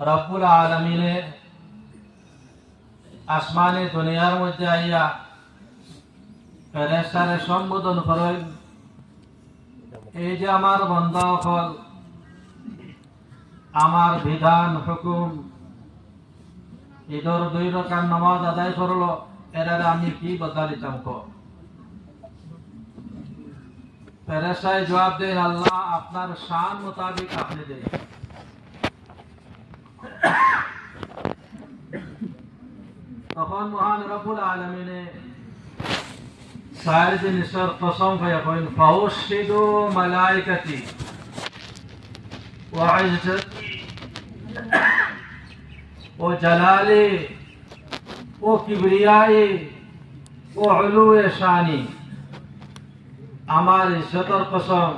রব্বুল আলামিনে আসমানে দুনিয়ার মধ্যে আইয়া ফেরেশতারে সম্বোধন করেন, এই যে আমার বান্দা হল আমার বিধান হুকুম ঈদের 2 রাকাত নামাজ আদায় করলো, এরারে আমি কি বদলাইতাম কো? ফেরেশতায় জবাব দেন, আল্লাহ আপনার শান মোতাবেক আপনি দেন। তখন মহান রব্বুল আলামিনে সাইর জিনিসের কসম করে কইন, ফাউশহিদু মালাইকাতি ওয়া ইজ্জতি ও জালালি ও কিবরিয়াই ও উলুয়ে শানি, আমার ইজ্জতের কসম,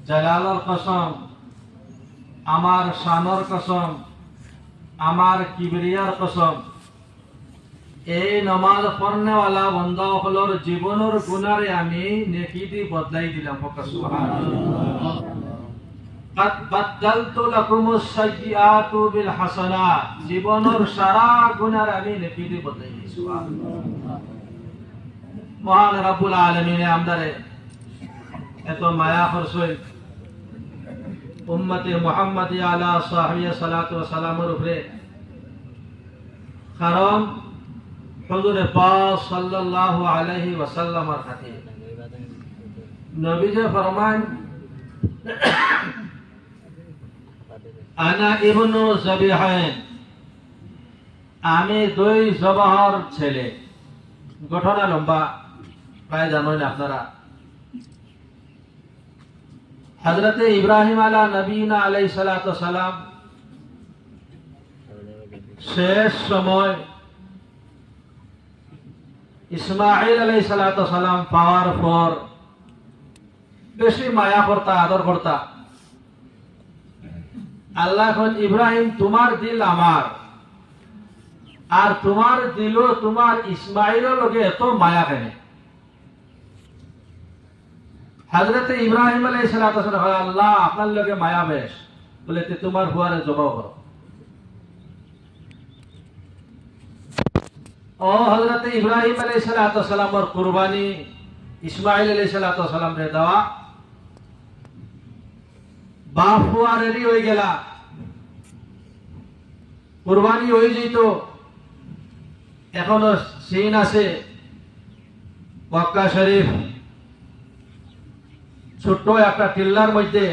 জালালের কসম, আমার শানের কসম, আমার কিবরিয়ার কসম, এই নামাজ পড়নেওয়ালা বান্দা হলর জীবনের গুনারে আমি নেকি দি বদলাই দিলাম। সুবহানাল্লাহ। قد بدلت لكم السيئات بالحسنات, জীবনের সারা গুনার আমি নেকি দি বদলাই দিই। সুবহানাল্লাহ। মহান রব্বুল আলামিন আমদারে এত মায়া করছেন উম্মতে মুহাম্মাদি আলা সাহিয়া সালাতু ওয়া সালামের উপরে, কারণ হুজুরে পাক সাল্লাল্লাহু আলাইহি ওয়াসাল্লামের খাতির নবী যে ফরমান, আনা ইবনু যাবিহাইন, আমি 2 জবাহর ছেলে। ঘটনা লম্বা, প্রায় জানেন আপনারা। হযরতে ইব্রাহিম আলা নবীনা আলাইহিস সালাতু ওয়াস সালাম শেষ সময় ইসমাঈল আলাইহিস সালাতু ওয়াস সালাম পাওয়ার পর বেশি মায়া করতা, আদর করতা। আল্লাহ এখন, ইব্রাহিম তোমার দিল আমার, আর তোমার দিল তোমার ইসমাঈলের লগে এত মায়া কেন? হযরতে ইব্রাহিম আলাইহিস সালাতু ওয়াস সালাম, আল্লাহ আপনার লগে মায়া বেশ, বলে তোমার হুয়ারে জবাব করো। ও হযরতে ইব্রাহিম আলাইহিস সালাতু ওয়াস সালামের কুরবানি ইসমাঈল আলাইহিস সালাতু ওয়াস সালাম রে দেওয়া, বাপ হুয়া রেডি হয়ে গেলা, কুরবানি হয়ে যেত। এখনো সিন আছে মক্কা শরীফ, ছোট্ট একটা টিল্লার মধ্যে